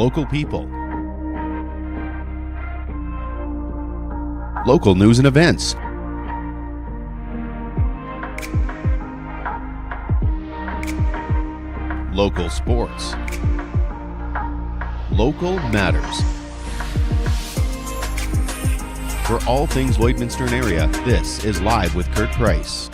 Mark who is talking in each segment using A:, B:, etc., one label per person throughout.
A: local people, local news and events, local sports, local matters. For all things Lloydminster and area, this is Live with Kurt Price.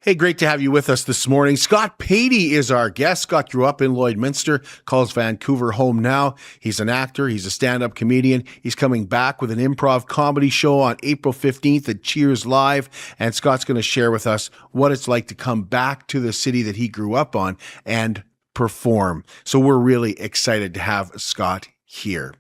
B: Hey, great to have you with us this morning. Scott Patey is our guest. Scott grew up in Lloydminster, calls Vancouver home now. He's an actor. He's a stand-up comedian. He's coming back with an improv comedy show on April 15th at Cheers Live. And Scott's going to share with us what it's like to come back to the city that he grew up on and perform. So we're really excited to have Scott here.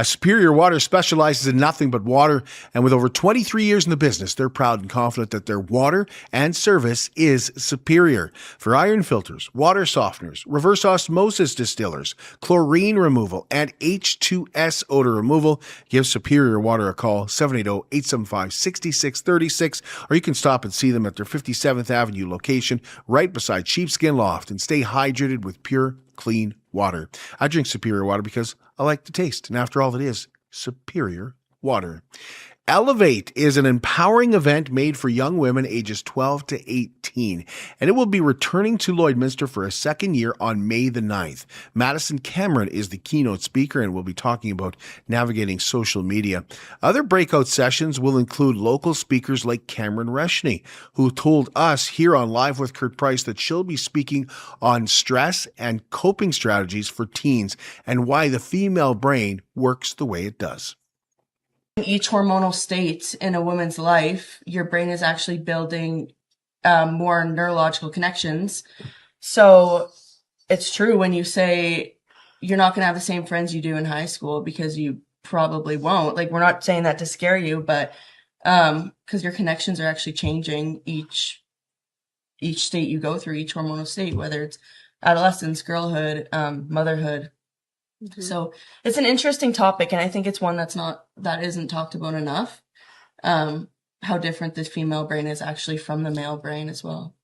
B: Superior Water specializes in nothing but water, and with over 23 years in the business, they're proud and confident that their water and service is superior. For iron filters, water softeners, reverse osmosis distillers, chlorine removal, and H2S odor removal, give Superior Water a call, 780-875-6636, or you can stop and see them at their 57th Avenue location, right beside Sheepskin Loft, and stay hydrated with pure, clean water. I drink Superior Water because I like the taste, and after all, it is superior water. Elevate is an empowering event made for young women ages 12 to 18, and it will be returning to Lloydminster for a second year on May the 9th. Madison Cameron is the keynote speaker, and we'll be talking about navigating social media. Other breakout sessions will include local speakers like Cameron Reshney, who told us here on Live with Kurt Price that she'll be speaking on stress and coping strategies for teens and why the female brain works the way it does.
C: In each hormonal state in a woman's life, your brain is actually building more neurological connections. So it's true when you say you're not going to have the same friends you do in high school, because you probably won't. Like, we're not saying that to scare you, but because your connections are actually changing each state you go through, each hormonal state, whether it's adolescence, girlhood, motherhood. Mm-hmm. So it's an interesting topic, and I think it's one that isn't talked about enough. How different the female brain is actually from the male brain as well.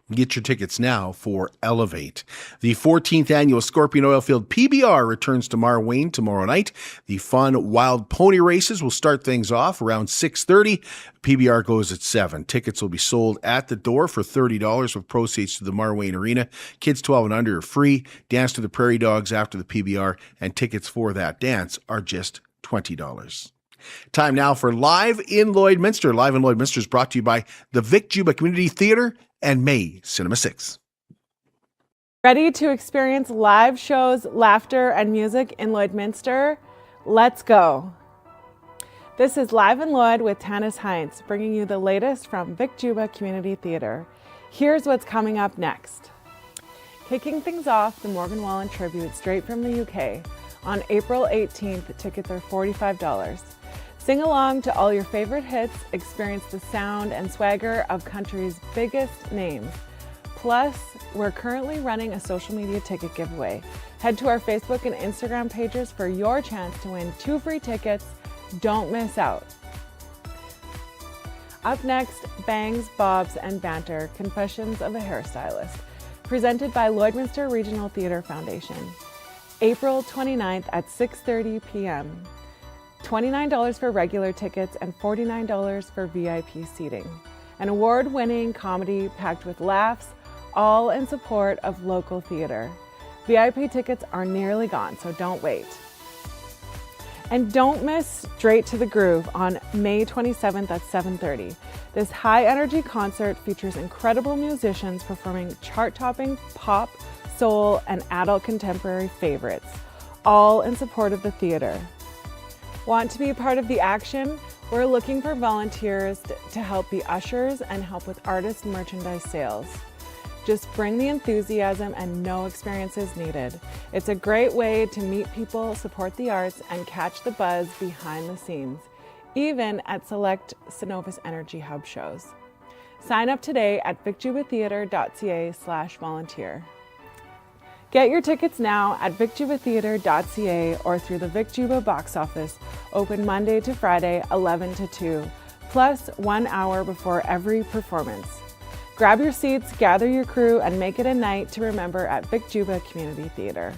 B: Get your tickets now for Elevate. The 14th annual Scorpion Oilfield PBR returns to Marwayne tomorrow night. The fun wild pony races will start things off around 6:30. PBR goes at 7. Tickets will be sold at the door for $30 with proceeds to the Marwayne Arena. Kids 12 and under are free. Dance to the Prairie Dogs after the PBR, and tickets for that dance are just $20. Time now for Live in Lloydminster. Live in Lloydminster is brought to you by the Vic Juba Community Theatre and May Cinema 6.
D: Ready to experience live shows, laughter, and music in Lloydminster? Let's go. This is Live in Lloyd with Tanis Heinz, bringing you the latest from Vic Juba Community Theatre. Here's what's coming up next. Kicking things off, the Morgan Wallen Tribute straight from the UK. On April 18th, tickets are $45. Sing along to all your favorite hits, experience the sound and swagger of country's biggest names. Plus, we're currently running a social media ticket giveaway. Head to our Facebook and Instagram pages for your chance to win 2 free tickets. Don't miss out. Up next, Bangs, Bobs, and Banter, Confessions of a Hairstylist, presented by Lloydminster Regional Theatre Foundation. April 29th at 6:30 p.m. $29 for regular tickets and $49 for VIP seating. An award-winning comedy packed with laughs, all in support of local theater. VIP tickets are nearly gone, so don't wait. And don't miss Straight to the Groove on May 27th at 7:30. This high-energy concert features incredible musicians performing chart-topping pop, soul, and adult contemporary favorites, all in support of the theater. Want to be a part of the action? We're looking for volunteers to help be ushers and help with artist merchandise sales. Just bring the enthusiasm and no experiences needed. It's a great way to meet people, support the arts, and catch the buzz behind the scenes, even at select Synovus Energy Hub shows. Sign up today at vicjubatheatre.ca/volunteer. Get your tickets now at vicjubatheatre.ca or through the Vic Juba box office, open Monday to Friday, 11 to 2, plus 1 hour before every performance. Grab your seats, gather your crew, and make it a night to remember at Vic Juba Community Theatre.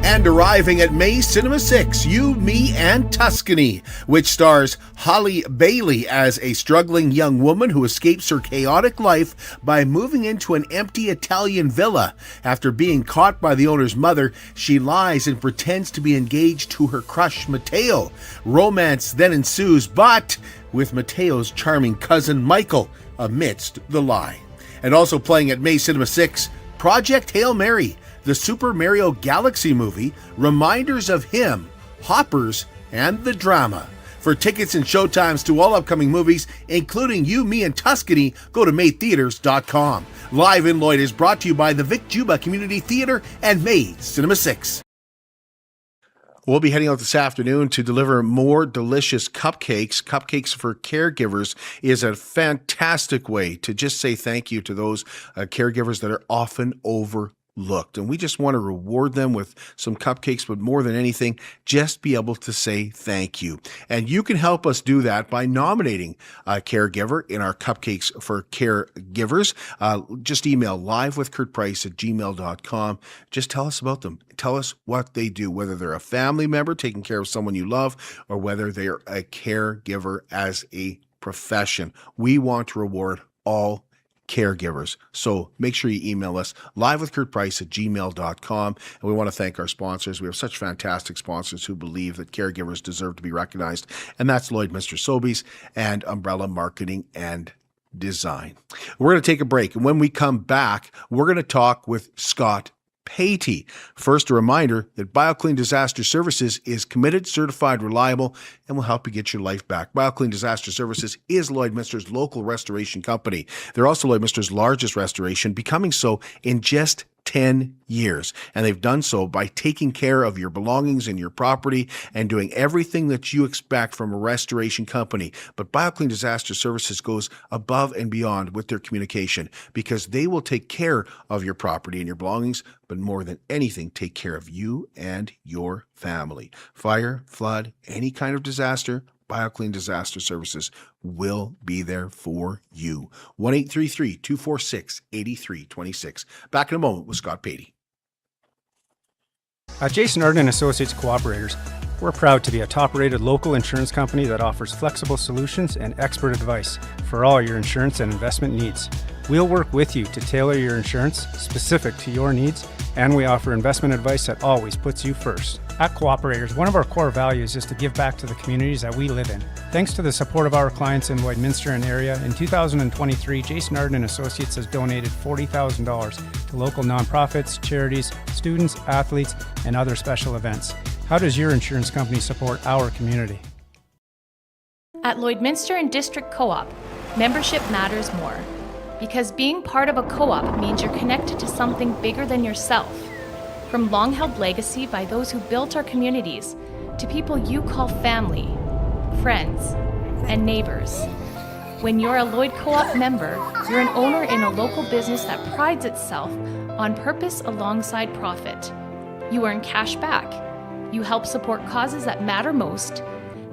B: And arriving at May Cinema 6, You, Me, and Tuscany, which stars Holly Bailey as a struggling young woman who escapes her chaotic life by moving into an empty Italian villa. After being caught by the owner's mother, she lies and pretends to be engaged to her crush, Matteo. Romance then ensues, but with Matteo's charming cousin, Michael, amidst the lie. And also playing at May Cinema 6, Project Hail Mary, the Super Mario Galaxy movie, reminders of him, Hoppers, and the drama. For tickets and showtimes to all upcoming movies, including You, Me, and Tuscany, go to maytheaters.com. Live in Lloyd is brought to you by the Vic Juba Community Theatre and May Cinema 6. We'll be heading out this afternoon to deliver more delicious cupcakes. Cupcakes for Caregivers is a fantastic way to just say thank you to those caregivers that are often overlooked. And we just want to reward them with some cupcakes, but more than anything, just be able to say thank you. And you can help us do that by nominating a caregiver in our Cupcakes for Caregivers. Just email livewithkurtprice@gmail.com. Just tell us about them. Tell us what they do, whether they're a family member taking care of someone you love, or whether they're a caregiver as a profession. We want to reward all caregivers. So make sure you email us livewithkurtprice@gmail.com. And we want to thank our sponsors. We have such fantastic sponsors who believe that caregivers deserve to be recognized. And that's Lloydminster Sobeys and Umbrella Marketing and Design. We're going to take a break. And when we come back, we're going to talk with Scott Patey. First, a reminder that BioClean Disaster Services is committed, certified, reliable, and will help you get your life back. BioClean Disaster Services is Lloydminster's local restoration company. They're also Lloydminster's largest restoration, becoming so in just 10 years. And they've done so by taking care of your belongings and your property and doing everything that you expect from a restoration company. But BioClean Disaster Services goes above and beyond with their communication, because they will take care of your property and your belongings, but more than anything, take care of you and your family. Fire, flood, any kind of disaster, BioClean Disaster Services will be there for you. 1-833-246-8326. Back in a moment with Scott Patey.
E: At Jason Arden Associates Cooperators, we're proud to be a top-rated local insurance company that offers flexible solutions and expert advice for all your insurance and investment needs. We'll work with you to tailor your insurance specific to your needs, and we offer investment advice that always puts you first. At Cooperators, one of our core values is to give back to the communities that we live in. Thanks to the support of our clients in Lloydminster and area, in 2023, Jason Arden Associates has donated $40,000 to local nonprofits, charities, students, athletes, and other special events. How does your insurance company support our community?
F: At Lloydminster and District Co-op, membership matters more. Because being part of a co-op means you're connected to something bigger than yourself. From long-held legacy by those who built our communities, to people you call family, friends, and neighbors. When you're a Lloyd Co-op member, you're an owner in a local business that prides itself on purpose alongside profit. You earn cash back, you help support causes that matter most,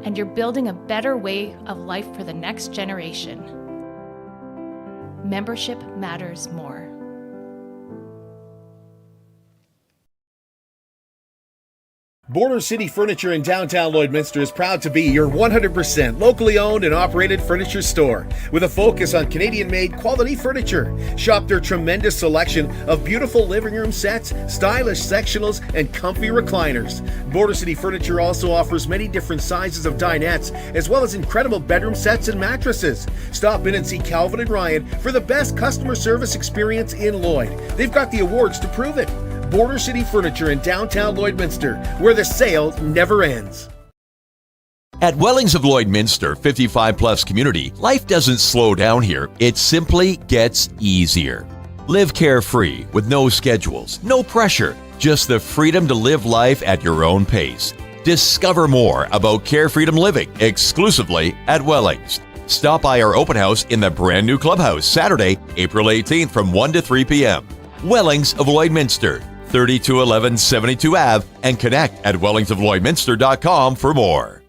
F: and you're building a better way of life for the next generation. Membership matters more.
B: Border City Furniture in downtown Lloydminster is proud to be your 100% locally owned and operated furniture store with a focus on Canadian-made quality furniture. Shop their tremendous selection of beautiful living room sets, stylish sectionals, and comfy recliners. Border City Furniture also offers many different sizes of dinettes, as well as incredible bedroom sets and mattresses. Stop in and see Calvin and Ryan for the best customer service experience in Lloyd. They've got the awards to prove it. Border City Furniture in downtown Lloydminster, where the sale never ends.
G: At Wellings of Lloydminster 55 Plus community, life doesn't slow down here. It simply gets easier. Live carefree with no schedules, no pressure, just the freedom to live life at your own pace. Discover more about Care Freedom Living exclusively at Wellings. Stop by our open house in the brand new clubhouse Saturday, April 18th from 1 to 3 p.m. Wellings of Lloydminster, 3211 72 Ave, and connect at wellingsoflloydminster.com for more.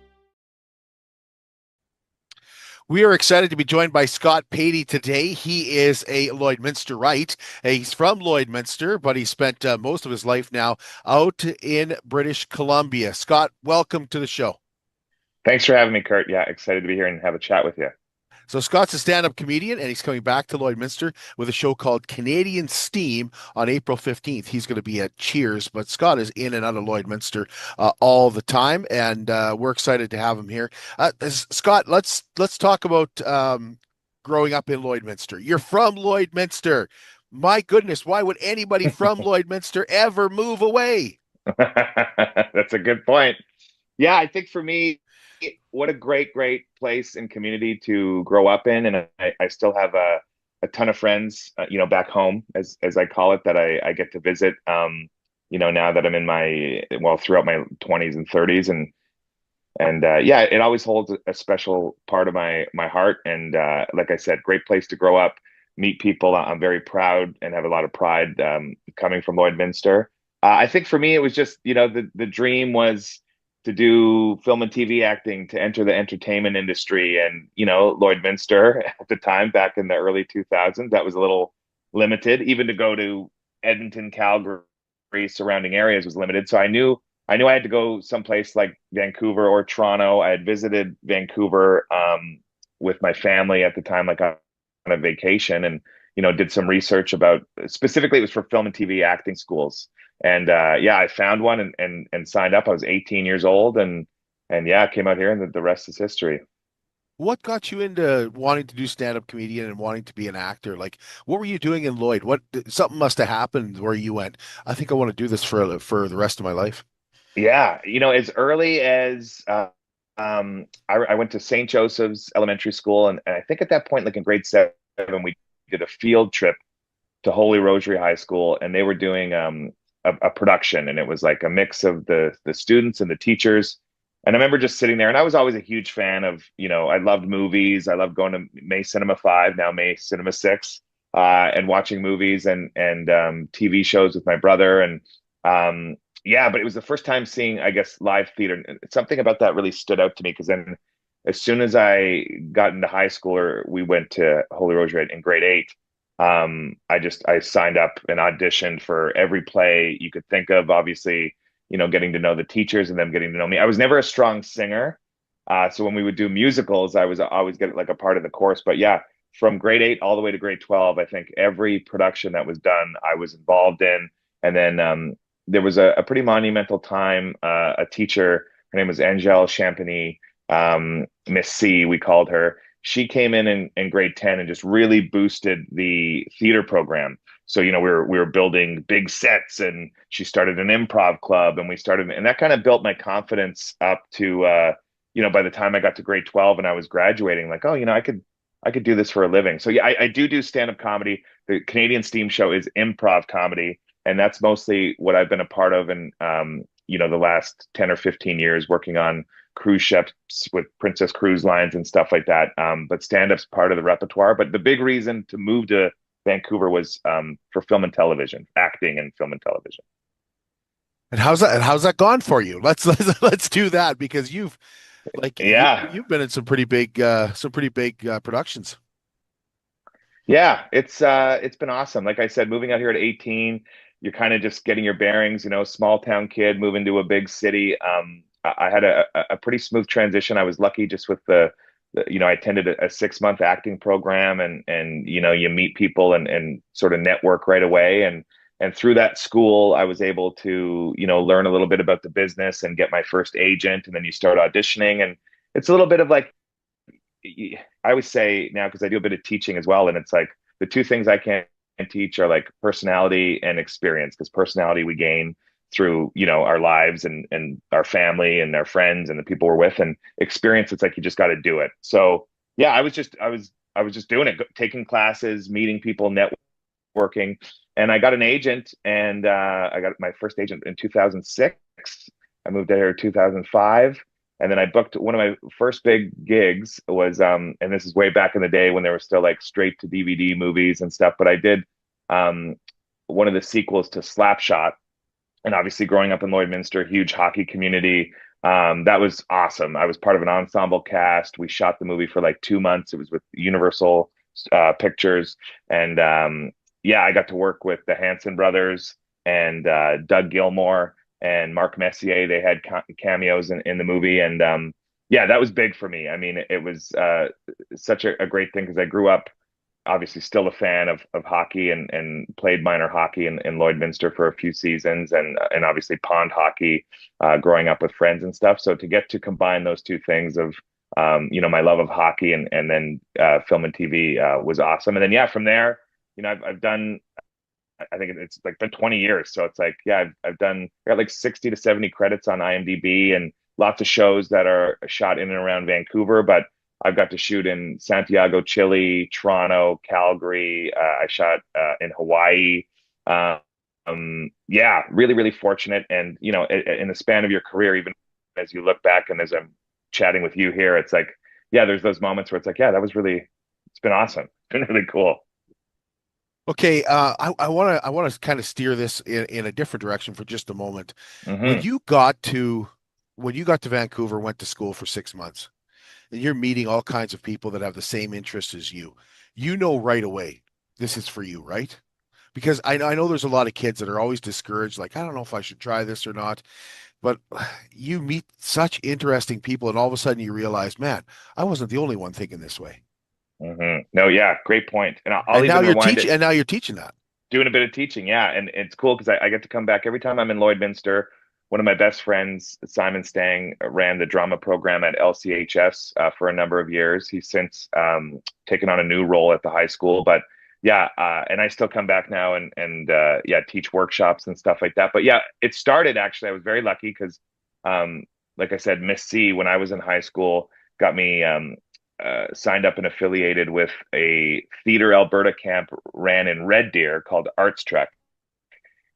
B: We are excited to be joined by Scott Patey today. He is a Lloydminsterite. He's from Lloydminster, but he spent most of his life now out in British Columbia. Scott, welcome to the show.
H: Thanks for having me, Kurt. Yeah, excited to be here and have a chat with you.
B: So Scott's a stand-up comedian, and he's coming back to Lloydminster with a show called Canadian Steam on April 15th. He's going to be at Cheers, but Scott is in and out of Lloydminster all the time, and we're excited to have him here. Scott, let's talk about growing up in Lloydminster. You're from Lloydminster. My goodness, why would anybody from Lloydminster ever move away?
H: That's a good point. Yeah, I think for me, what a great place and community to grow up in. And I still have a ton of friends, back home, as I call it, that I get to visit, now that I'm in throughout my 20s and 30s. And yeah, it always holds a special part of my heart. And like I said, great place to grow up, meet people. I'm very proud and have a lot of pride coming from Lloydminster. I think for me, it was just, the dream was to do film and TV acting, to enter the entertainment industry. And, Lloydminster at the time, back in the early 2000s, that was a little limited. Even to go to Edmonton, Calgary, surrounding areas was limited. So I knew I had to go someplace like Vancouver or Toronto. I had visited Vancouver with my family at the time, like on a vacation, and, did some research about, specifically it was for film and TV acting schools. And yeah, I found one and signed up. I was 18 years old, and yeah, I came out here, and the rest is history.
B: What got you into wanting to do stand-up comedian and wanting to be an actor? Like, what were you doing in Lloyd? Something must have happened where you went, I think I want to do this for the rest of my life.
H: Yeah, as early as I went to St. Joseph's Elementary School, and I think at that point, like in grade 7, we did a field trip to Holy Rosary High School, and they were doing a production, and it was like a mix of the students and the teachers. And I remember just sitting there, and I was always a huge fan of, I loved movies. I loved going to May Cinema 5, now May Cinema 6, and watching movies and TV shows with my brother. And yeah, but it was the first time seeing, I guess, live theater. And something about that really stood out to me, because then as soon as I got into high school, or we went to Holy Rosary in grade 8, I signed up and auditioned for every play you could think of, obviously, getting to know the teachers and them getting to know me. I was never a strong singer. So when we would do musicals, I was always getting like a part of the chorus. But yeah, from grade 8 all the way to grade 12, I think every production that was done, I was involved in. And then there was a pretty monumental time, a teacher, her name was Angèle Champagny, Miss C, we called her. She came in grade 10 and just really boosted the theater program. So, we were building big sets, and she started an improv club, and and that kind of built my confidence up to, by the time I got to grade 12 and I was graduating, like, oh, I could do this for a living. So yeah, I do stand-up comedy. The Canadian Steam show is improv comedy, and that's mostly what I've been a part of. And, the last 10 or 15 years working on cruise ships with Princess Cruise Lines and stuff like that. But stand-up's part of the repertoire. But the big reason to move to Vancouver was for film and television, acting and film and television.
B: And how's that gone for you? Let's do that, because you've been in some pretty big productions.
H: Yeah, it's been awesome. Like I said, moving out here at 18, you're kind of just getting your bearings, small town kid moving to a big city. I had a pretty smooth transition. I was lucky just with I attended a 6-month acting program, and you meet people and sort of network right away. And through that school, I was able to, learn a little bit about the business and get my first agent. And then you start auditioning, and it's a little bit of like, I always say now, because I do a bit of teaching as well. And it's like the two things I can't teach are like personality and experience, because personality we gain through our lives and our family and our friends and the people we're with, and experience, it's like you just got to do it. So yeah, I was just doing it, taking classes, meeting people, networking, and I got an agent, and I got my first agent in 2006. I moved out here in 2005, and then I booked one of my first big gigs was and this is way back in the day when there were still like straight to DVD movies and stuff, but I did one of the sequels to Slapshot. And obviously growing up in Lloydminster, huge hockey community, That was awesome. I was part of an ensemble cast. We shot the movie for like 2 months. It was with Universal Pictures, and yeah, I got to work with the Hanson brothers and Doug Gilmore and Mark Messier. They had cameos in the movie, and yeah, that was big for me. I mean, it was such a great thing because I grew up obviously still a fan of hockey and played minor hockey in Lloydminster for a few seasons and obviously pond hockey growing up with friends and stuff. So to get to combine those two things of my love of hockey and then film and TV was awesome. And then yeah, from there, I've done, I think it's like been 20 years. So it's like, yeah, I've done, I got like 60 to 70 credits on IMDb and lots of shows that are shot in and around Vancouver, but I've got to shoot in Santiago, Chile, Toronto, Calgary. I shot in Hawaii. Yeah, really, really fortunate. And, in the span of your career, even as you look back and as I'm chatting with you here, it's like, yeah, there's those moments where it's like, yeah, it's been awesome. It's been really cool.
B: Okay, I want to kind of steer this in a different direction for just a moment.
H: Mm-hmm.
B: When you got to Vancouver, went to school for 6 months, and you're meeting all kinds of people that have the same interests as you, right away this is for you, right? Because I know there's a lot of kids that are always discouraged, like, I don't know if I should try this or not. But you meet such interesting people, and all of a sudden you realize, man, I wasn't the only one thinking this way.
H: Mm-hmm. No, yeah, great point. And I'll
B: And now
H: even
B: you're
H: rewind
B: teaching,
H: it,
B: and now you're teaching that.
H: doing a bit of teaching. Yeah. And it's cool because I get to come back every time I'm in Lloydminster. One of my best friends, Simon Stang, ran the drama program at LCHS for a number of years. He's since taken on a new role at the high school, but yeah, and I still come back now and yeah, teach workshops and stuff like that. But yeah, it started actually. I was very lucky because, like I said, Miss C, when I was in high school, got me signed up and affiliated with a Theatre Alberta camp ran in Red Deer called Arts Trek.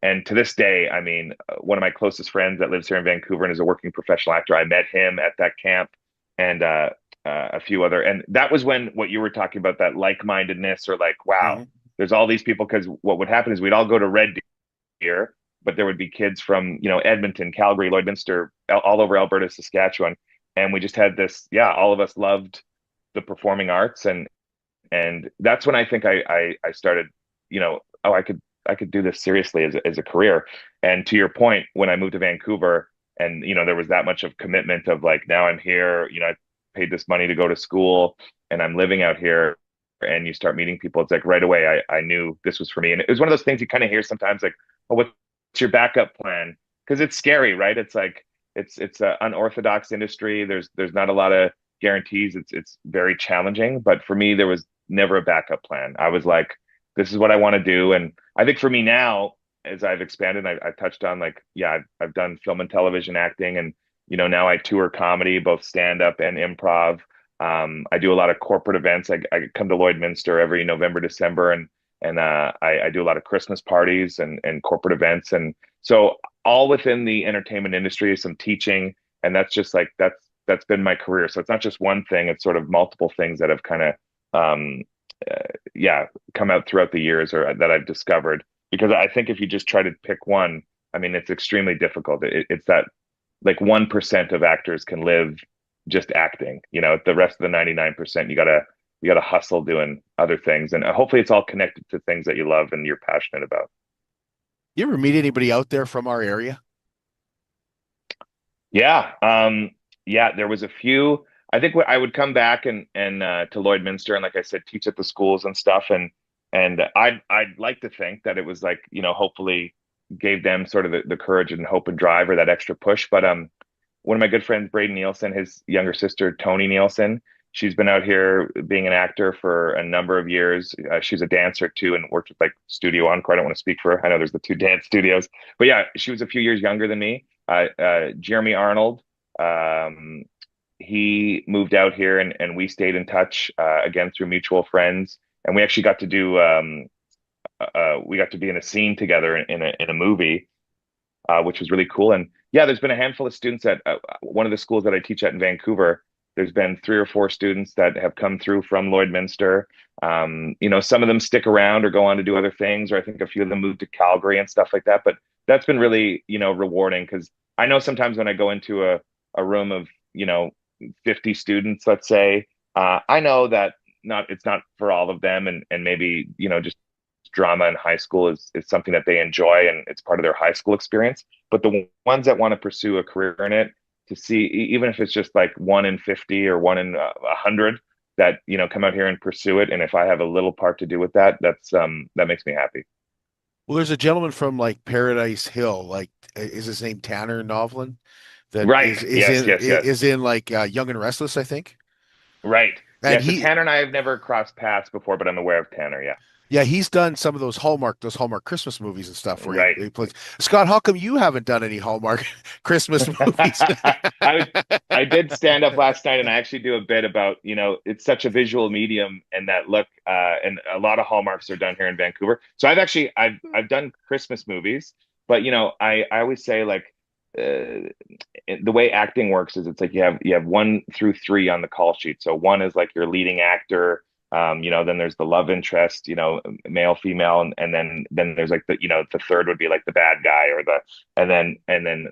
H: And to this day, I mean, one of my closest friends that lives here in Vancouver and is a working professional actor, I met him at that camp and a few other. And that was when what you were talking about, that like-mindedness or like, wow, there's all these people. Because what would happen is we'd all go to Red Deer, but there would be kids from, Edmonton, Calgary, Lloydminster, all over Alberta, Saskatchewan. And we just had this, yeah, all of us loved the performing arts. And that's when I think I started, oh, I could do this seriously as a career. And to your point, when I moved to Vancouver and, there was that much of commitment of like, now I'm here, I paid this money to go to school and I'm living out here, and you start meeting people. It's like right away, I knew this was for me. And it was one of those things you kind of hear sometimes like, oh, what's your backup plan? Because it's scary, right? It's like, it's an unorthodox industry. There's not a lot of guarantees. It's very challenging. But for me, there was never a backup plan. I was like, this is what I want to do. And I think for me now, as I've expanded, I've touched on like, yeah, I've done film and television acting, and now I tour comedy, both stand up and improv. I do a lot of corporate events. I come to Lloydminster every November, December, and I do a lot of Christmas parties and corporate events, and so all within the entertainment industry, some teaching, and that's just like that's been my career. So it's not just one thing; it's sort of multiple things that have kind of yeah, come out throughout the years or that I've discovered. Because I think if you just try to pick one, I mean, it's extremely difficult. It's that like 1% of actors can live just acting. The rest of the 99%, you gotta hustle doing other things, and hopefully it's all connected to things that you love and you're passionate about.
B: You ever meet anybody out there from our area?
H: Yeah, yeah, there was a few. I think I would come back and to Lloydminster and, like I said, teach at the schools and stuff, and I'd like to think that it was like, hopefully gave them sort of the courage and hope and drive or that extra push. But one of my good friends, Braden Nielsen, his younger sister Tony Nielsen, she's been out here being an actor for a number of years. She's a dancer too, and worked with like Studio Encore. I don't want to speak for her. I know there's the two dance studios, but yeah, she was a few years younger than me. Jeremy Arnold. He moved out here and we stayed in touch again through mutual friends. And we actually got to do we got to be in a scene together in a movie, which was really cool. And yeah, there's been a handful of students at one of the schools that I teach at in Vancouver. There's been 3 or 4 students that have come through from Lloydminster. Some of them stick around or go on to do other things, or I think a few of them moved to Calgary and stuff like that. But that's been really, rewarding, because I know sometimes when I go into a a room of, 50 students, let's say, I know that it's not for all of them, and maybe, just drama in high school is something that they enjoy and it's part of their high school experience. But the ones that want to pursue a career in it, to see, even if it's just like 1 in 50 or 1 in 100 that, come out here and pursue it. And if I have a little part to do with that, that makes me happy.
B: Well, there's a gentleman from like Paradise Hill, like is his name Tanner Novlin, that
H: Right. Yes, yes, yes.
B: is in like Young and Restless, I think.
H: Right.
B: And
H: Yeah. So Tanner and I have never crossed paths before, but I'm aware of Tanner. Yeah.
B: yeah, he's done some of those Hallmark Christmas movies and stuff where
H: Right.
B: he plays. Scott, how come you haven't done any Hallmark Christmas movies?
H: I did stand up last night, and I actually do a bit about, it's such a visual medium, and that look, and a lot of hallmarks are done here in Vancouver. So I've done Christmas movies, but I always say, like, the way acting works is it's like you have 1 through 3 on the call sheet. So 1 is like your leading actor. Then there's the love interest, male, female, and then there's like the third would be like the bad guy, and then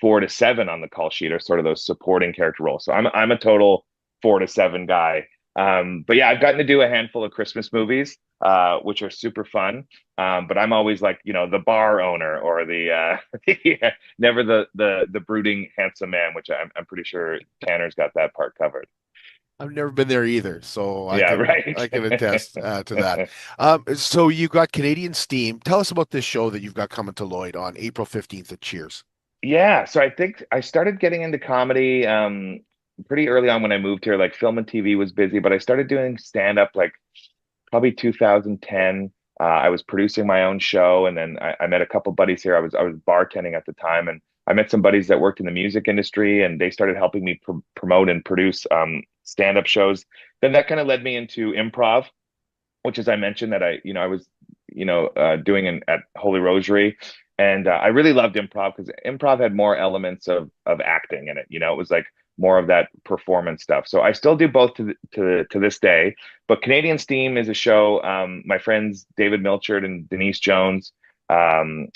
H: 4 to 7 on the call sheet are sort of those supporting character roles. So I'm a total 4 to 7 guy. But yeah, I've gotten to do a handful of Christmas movies, which are super fun. But I'm always like, the bar owner or the never the brooding handsome man, which I'm pretty sure Tanner's got that part covered.
B: I've never been there either, so
H: Yeah, right.
B: I can attest to that. So you got Canadian Steam. Tell us about this show that you've got coming to Lloyd on April 15th at Cheers.
H: Yeah, so I think I started getting into comedy pretty early on when I moved here. Like, film and TV was busy, but I started doing stand up like probably 2010. I was producing my own show, and then I met a couple buddies here. I was bartending at the time, and I met some buddies that worked in the music industry, and they started helping me promote and produce stand-up shows. Then that kind of led me into improv, which, as I mentioned, that I was doing at Holy Rosary, and I really loved improv because improv had more elements of acting in it. It was like more of that performance stuff. So I still do both to this day. But Canadian Steam is a show. My friends David Milchard and Denise Jones.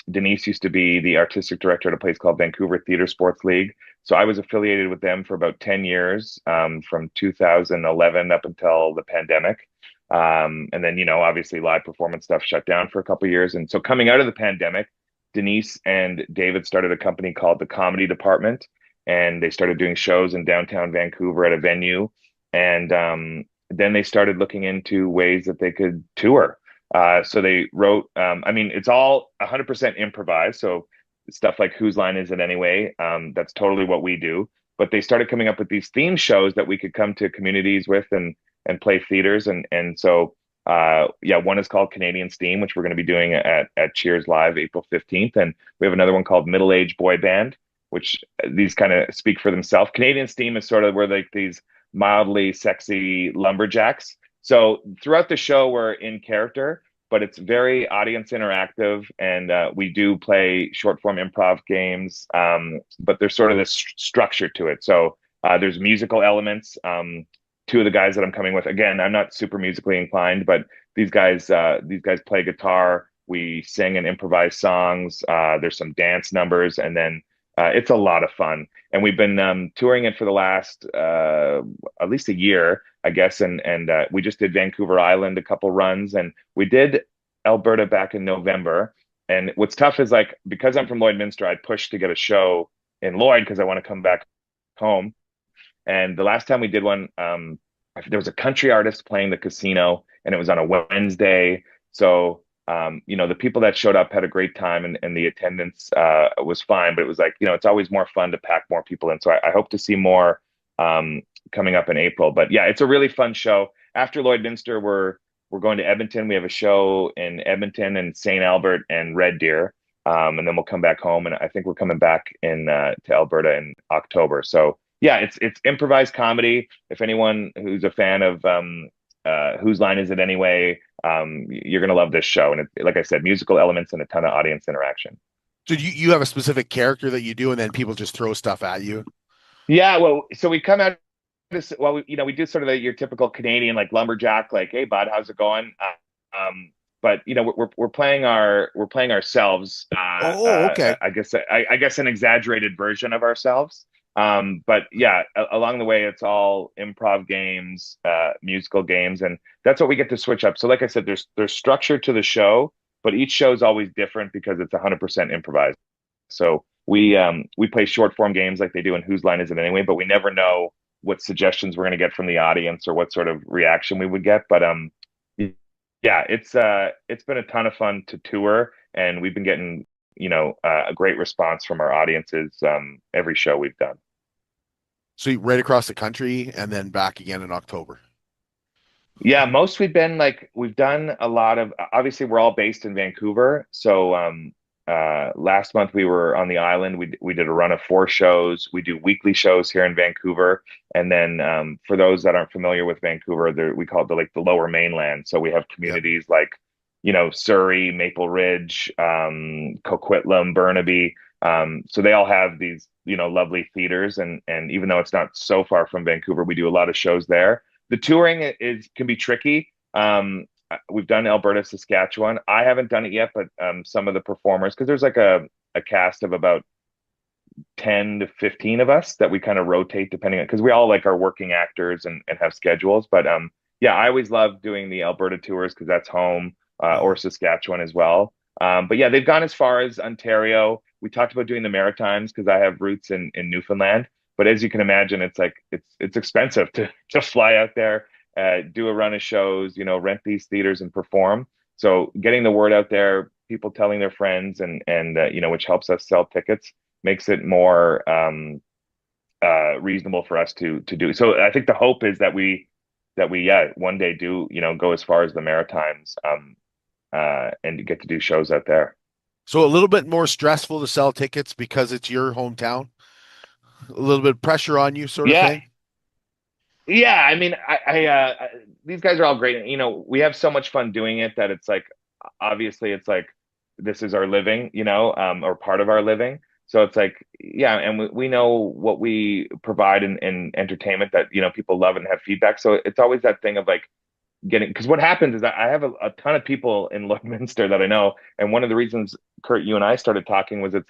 H: Denise used to be the artistic director at a place called Vancouver Theatre Sports League. So I was affiliated with them for about 10 years, from 2011 up until the pandemic. And then, obviously live performance stuff shut down for a couple of years. And so coming out of the pandemic, Denise and David started a company called the Comedy Department, and they started doing shows in downtown Vancouver at a venue. And then they started looking into ways that they could tour. So they wrote, it's all 100% improvised. So stuff like Whose Line Is It Anyway? That's totally what we do. But they started coming up with these theme shows that we could come to communities with and play theaters. And so, one is called Canadian Steam, which we're going to be doing at Cheers Live April 15th. And we have another one called Middle Age Boy Band, which these kind of speak for themselves. Canadian Steam is sort of where like these mildly sexy lumberjacks. So throughout the show, we're in character, but it's very audience interactive, and we do play short form improv games, but there's sort of this structure to it. So there's musical elements. 2 of the guys that I'm coming with, again, I'm not super musically inclined, but these guys play guitar. We sing and improvise songs. There's some dance numbers, and then it's a lot of fun. And we've been touring it for the last at least a year, I guess. And we just did Vancouver Island a couple runs, and we did Alberta back in November. And what's tough is, like, because I'm from Lloydminster, I pushed to get a show in Lloyd because I want to come back home. And the last time we did one, there was a country artist playing the casino, and it was on a Wednesday. So the people that showed up had a great time, and the attendance was fine, but it was like, it's always more fun to pack more people in. So I hope to see more coming up in April. But yeah, it's a really fun show. After Lloydminster, we're going to Edmonton. We have a show in Edmonton and St. Albert and Red Deer. And then we'll come back home. And I think we're coming back to Alberta in October. So yeah, it's improvised comedy. If anyone who's a fan of Whose Line Is It Anyway? You're going to love this show. And like I said, musical elements and a ton of audience interaction.
B: So you have a specific character that you do, and then people just throw stuff at you?
H: Yeah, well, so we come out this, well, we do sort of your typical Canadian, like, lumberjack, like, hey bud, how's it going? But we're playing ourselves.
B: Okay.
H: I guess an exaggerated version of ourselves. But yeah, along the way, it's all improv games, musical games, and that's what we get to switch up. So like I said, there's structure to the show, but each show is always different because it's 100% improvised. So we play short form games like they do in Whose Line Is It Anyway, but we never know what suggestions we're going to get from the audience or what sort of reaction we would get. But yeah, it's been a ton of fun to tour, and we've been getting a great response from our audiences every show we've done.
B: So right across the country and then back again in October.
H: Yeah, most we've done a lot of, obviously we're all based in Vancouver. So last month we were on the island. We did a run of 4 shows. We do weekly shows here in Vancouver. And then for those that aren't familiar with Vancouver, we call it the lower mainland. So we have communities like, Surrey, Maple Ridge, Coquitlam, Burnaby. So they all have these, lovely theaters. And even though it's not so far from Vancouver, we do a lot of shows there. The touring can be tricky. We've done Alberta, Saskatchewan. I haven't done it yet, but some of the performers, because there's like a cast of about 10 to 15 of us that we kind of rotate depending on, because we all are working actors and have schedules. But yeah, I always love doing the Alberta tours because that's home, or Saskatchewan as well. But yeah, they've gone as far as Ontario. We talked about doing the Maritimes because I have roots in Newfoundland. But as you can imagine, it's expensive to fly out there, do a run of shows, rent these theaters and perform. So getting the word out there, people telling their friends, and which helps us sell tickets, makes it more reasonable for us to do. So I think the hope is that we one day do go as far as the Maritimes, and get to do shows out there.
B: So a little bit more stressful to sell tickets because it's your hometown. A little bit of pressure on you, sort of thing.
H: Yeah, I mean, these guys are all great. We have so much fun doing it that it's obviously it's this is our living, or part of our living. So it's yeah, and we know what we provide in entertainment that, people love and have feedback. So it's always that thing of because what happens is that I have a ton of people in Lloydminster that I know. And one of the reasons, Kurt, you and I started talking was it's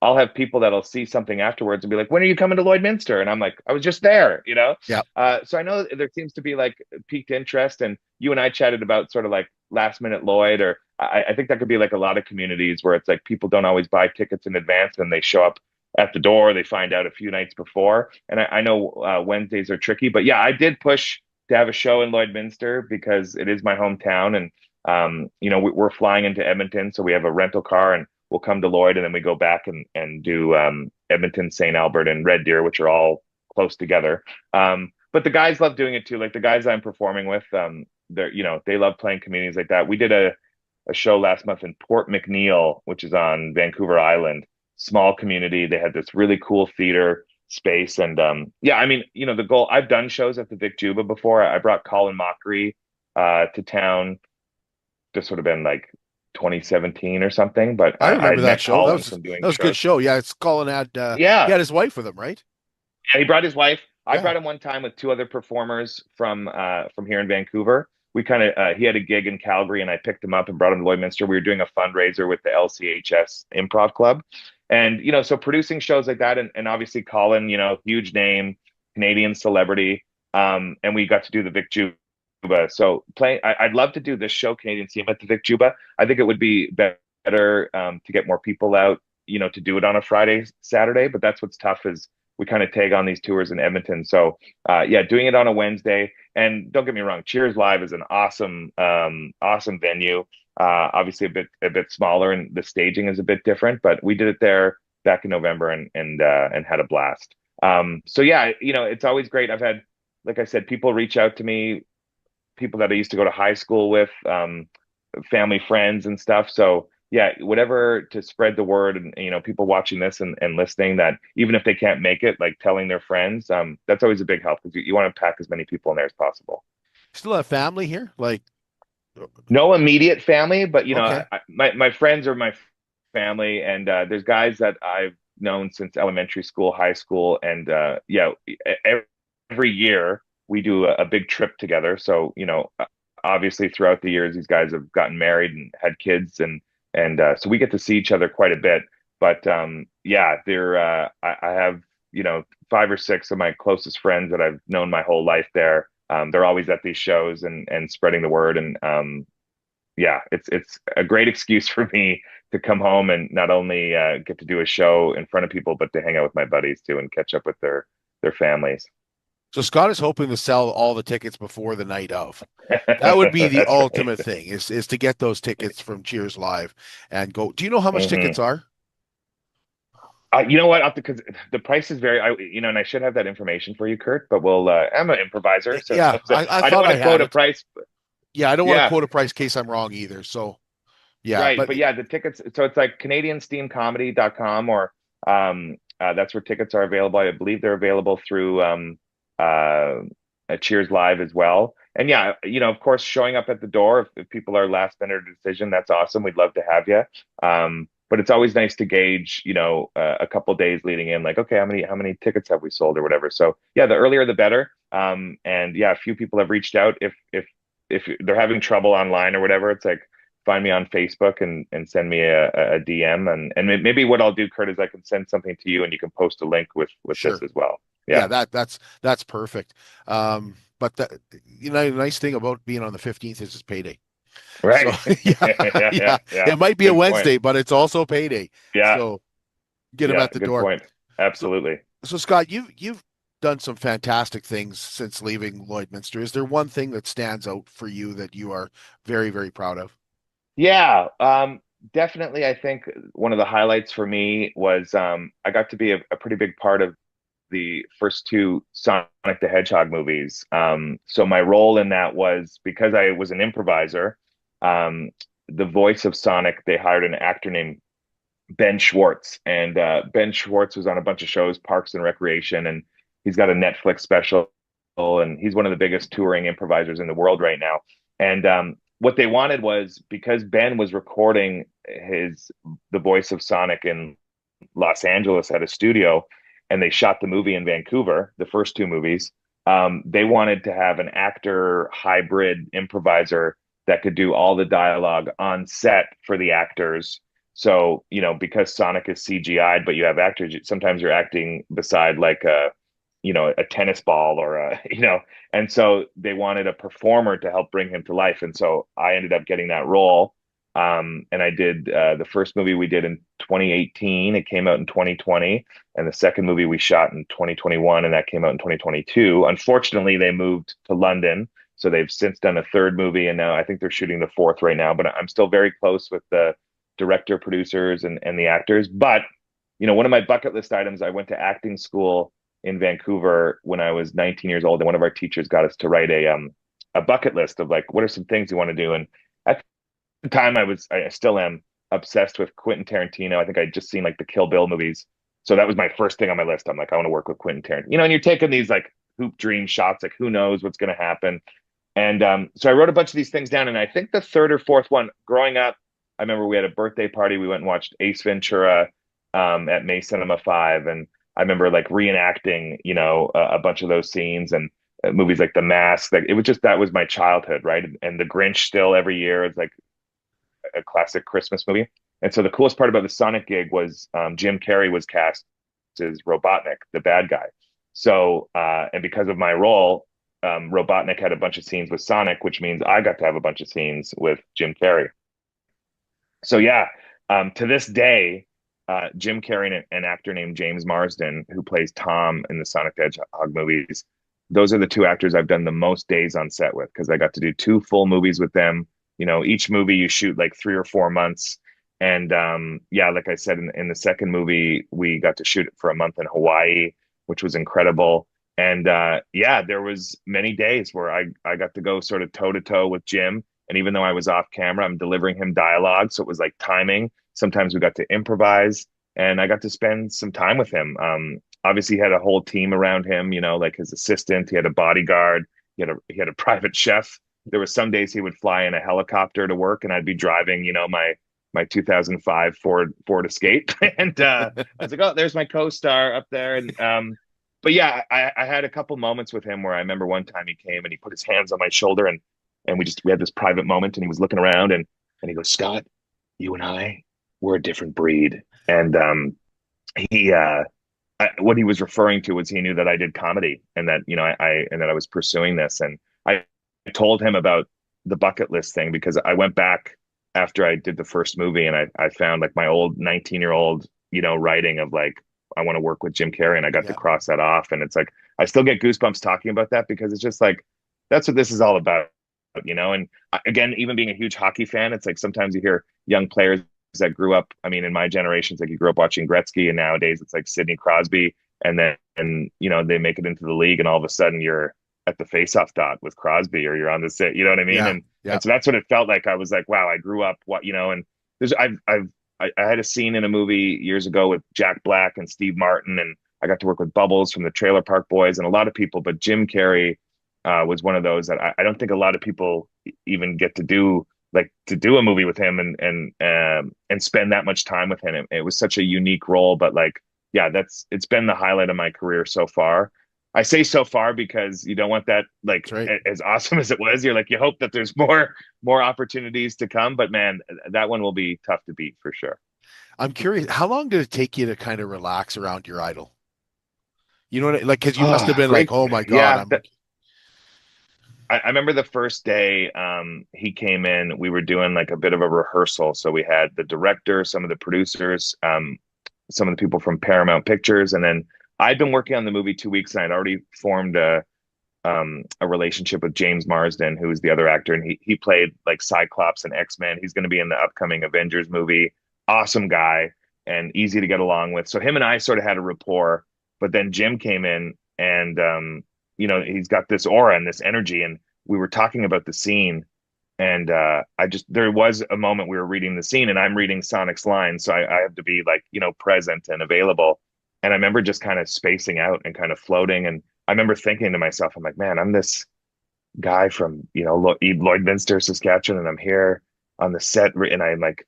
H: I'll have people that'll see something afterwards and be like, when are you coming to Lloydminster? And I'm like, I was just there,
B: Yeah.
H: So I know there seems to be piqued interest, and you and I chatted about sort of last minute Lloyd, or I think that could be a lot of communities where it's people don't always buy tickets in advance and they show up at the door, they find out a few nights before. And I know Wednesdays are tricky, but yeah, I did push to have a show in Lloydminster because it is my hometown. And, we're flying into Edmonton, so we have a rental car, and we'll come to Lloyd, and then we go back and do Edmonton, St. Albert, and Red Deer, which are all close together. But the guys love doing it too. The guys I'm performing with, they love playing communities like that. We did a show last month in Port McNeill, which is on Vancouver Island, small community. They had this really cool theater space. And yeah, I mean, the goal, I've done shows at the Vic Juba before. I brought Colin Mockery to town. This would have been 2017 or something, but
B: I remember that show. That was a good show. Yeah, it's Colin had he had his wife with him, right?
H: Yeah, he brought his wife. I brought him one time with 2 other performers from here in Vancouver. We kind of he had a gig in Calgary, and I picked him up and brought him to Lloydminster. We were doing a fundraiser with the LCHS Improv Club, and so producing shows like that, and obviously Colin, huge name, Canadian celebrity, and we got to do the Vic Juba. So I'd love to do this show, Canadian Cinema, at the Vic Juba. I think it would be better to get more people out, to do it on a Friday, Saturday. But that's what's tough is we kind of tag on these tours in Edmonton. So yeah, doing it on a Wednesday. And don't get me wrong, Cheers Live is an awesome venue. Obviously a bit smaller, and the staging is a bit different. But we did it there back in November and had a blast. So yeah, it's always great. I've had, like I said, people reach out to me, people that I used to go to high school with, family, friends, and stuff. So yeah, whatever to spread the word, and people watching this and listening, that even if they can't make it, telling their friends, that's always a big help, because you want to pack as many people in there as possible.
B: Still have family here,
H: no immediate family, but
B: Okay.
H: my friends are my family, and there's guys that I've known since elementary school, high school, and yeah, every year we do a big trip together. So, obviously throughout the years, these guys have gotten married and had kids, and so we get to see each other quite a bit. But yeah, I have 5 or 6 of my closest friends that I've known my whole life there. They're always at these shows and spreading the word. And yeah, it's a great excuse for me to come home and not only get to do a show in front of people, but to hang out with my buddies too and catch up with their families.
B: So Scott is hoping to sell all the tickets before the night of. That would be the
H: That's
B: ultimate
H: right.
B: thing is to get those tickets from Cheers Live and go. Do you know how much
H: Hmm.
B: tickets are?
H: You know what? Because the price is very, and I should have that information for you, Kurt. But I'm an improviser, so
B: Yeah, I
H: I don't
B: thought
H: want
B: I
H: to
B: had
H: quote a
B: it.
H: price.
B: Yeah, I don't want to
H: Yeah,
B: quote a price in case I'm wrong either. So yeah,
H: right.
B: but
H: But yeah, the tickets. So it's like CanadianSteamComedy.com, or that's where tickets are available. I believe they're available through Cheers Live as well. And yeah, of course, showing up at the door if people are last minute decision, that's awesome. We'd love to have you. But it's always nice to gauge, a couple days leading in, like, okay, how many tickets have we sold or whatever. So yeah, the earlier the better. And yeah, a few people have reached out if they're having trouble online or whatever. It's like find me on Facebook and send me a DM, and maybe what I'll do, Kurt, is I can send something to you and you can post a link with this
B: sure.
H: as well.
B: Yeah,
H: Yeah.
B: that's perfect. But the nice thing about being on the 15th is it's payday. So
H: Right.
B: yeah,
H: Yeah,
B: yeah,
H: yeah, yeah.
B: it might be a
H: Good point.
B: Wednesday, but it's also payday.
H: Yeah,
B: So get them
H: yeah,
B: at the
H: good
B: door.
H: point.
B: So,
H: Absolutely.
B: so Scott, you've done some fantastic things since leaving Lloydminster. Is there one thing that stands out for you that you are very, very proud of?
H: Yeah, definitely. I think one of the highlights for me was I got to be a pretty big part of the first two Sonic the Hedgehog movies. So my role in that was because I was an improviser. Um, the voice of Sonic, they hired an actor named Ben Schwartz, and Ben Schwartz was on a bunch of shows, Parks and Recreation, and he's got a Netflix special, and he's one of the biggest touring improvisers in the world right now. And what they wanted was because Ben was recording the voice of Sonic in Los Angeles at a studio, and they shot the movie in Vancouver, the first two movies. They wanted to have an actor hybrid improviser that could do all the dialogue on set for the actors. So, because Sonic is CGI'd, but you have actors, sometimes you're acting beside like a tennis ball or and so they wanted a performer to help bring him to life. And so I ended up getting that role. And I did the first movie we did in 2018. It came out in 2020. And the second movie we shot in 2021, and that came out in 2022. Unfortunately, they moved to London. So they've since done a third movie, and now I think they're shooting the fourth right now. But I'm still very close with the director, producers, and the actors. But, one of my bucket list items, I went to acting school in Vancouver when I was 19 years old. And one of our teachers got us to write a bucket list of like, what are some things you want to do? And at the time I still am obsessed with Quentin Tarantino. I think I'd just seen like the Kill Bill movies. So that was my first thing on my list. I'm like, I want to work with Quentin Tarantino. And you're taking these like hoop dream shots, like who knows what's going to happen. And so I wrote a bunch of these things down. And I think the third or fourth one, growing up, I remember we had a birthday party. We went and watched Ace Ventura at May Cinema 5. And I remember like reenacting, a bunch of those scenes, and movies like The Mask. Like it was just, that was my childhood, right? And The Grinch still every year is like a classic Christmas movie. And so the coolest part about the Sonic gig was Jim Carrey was cast as Robotnik, the bad guy. So and because of my role, Robotnik had a bunch of scenes with Sonic, which means I got to have a bunch of scenes with Jim Carrey. So yeah, to this day, Jim Carrey and an actor named James Marsden, who plays Tom in the Sonic the Hedgehog movies, those are the two actors I've done the most days on set with, because I got to do two full movies with them. Each movie you shoot like 3 or 4 months. And yeah, like I said, in the second movie, we got to shoot it for a month in Hawaii, which was incredible. And yeah, there was many days where I got to go sort of toe to toe with Jim. And even though I was off camera, I'm delivering him dialogue. So it was like timing. Sometimes we got to improvise, and I got to spend some time with him. Obviously, he had a whole team around him, like his assistant. He had a bodyguard. He had a private chef. There were some days he would fly in a helicopter to work, and I'd be driving, my 2005 Ford Escape. And I was like, oh, there's my co-star up there. And but yeah, I had a couple moments with him where I remember one time he came and he put his hands on my shoulder, and we had this private moment, and he was looking around, and he goes, Scott, you and I, we're a different breed. And he what he was referring to was he knew that I did comedy and that, you know, and that I was pursuing this. And I told him about the bucket list thing because I went back after I did the first movie and I found like my old 19-year-old, you know, writing of like, I want to work with Jim Carrey, and I got to cross that off. And it's like, I still get goosebumps talking about that because it's just like, that's what this is all about, you know? And again, even being a huge hockey fan, it's like sometimes you hear young players that grew up, I mean, in my generation, it's like you grew up watching Gretzky, and nowadays it's like Sidney Crosby, and then, and you know, they make it into the league, and all of a sudden you're at the face-off dot with Crosby, or you're on the set, you know what I mean? And so that's what it felt like. I was like, wow, I grew up, what, you know, and there's, I had a scene in a movie years ago with Jack Black and Steve Martin, and I got to work with Bubbles from the Trailer Park Boys and a lot of people, but Jim Carrey was one of those that I don't think a lot of people even get to do, like to do a movie with him and spend that much time with him. It was such a unique role, but like, yeah, it's been the highlight of my career so far. I say so far because you don't want that, like, as awesome as it was, you're like, you hope that there's more opportunities to come, but man, that one will be tough to beat for sure.
B: I'm curious, how long did it take you to kind of relax around your idol? You know what, like, because you must have been like, oh my God.
H: Yeah, I remember the first day he came in, we were doing like a bit of a rehearsal. So we had the director, some of the producers, some of the people from Paramount Pictures, and then I'd been working on the movie 2 weeks, and I'd already formed a relationship with James Marsden, who was the other actor, and he played like Cyclops and X-Men. He's going to be in the upcoming Avengers movie. Awesome guy and easy to get along with. So him and I sort of had a rapport. But then Jim came in, and you know, he's got this aura and this energy, and we were talking about the scene, and there was a moment we were reading the scene, and I'm reading Sonic's lines, so I have to be like, you know, present and available. And I remember just kind of spacing out and kind of floating. And I remember thinking to myself, I'm like, man, I'm this guy from, you know, Lloydminster, Saskatchewan, and I'm here on the set, and I'm like,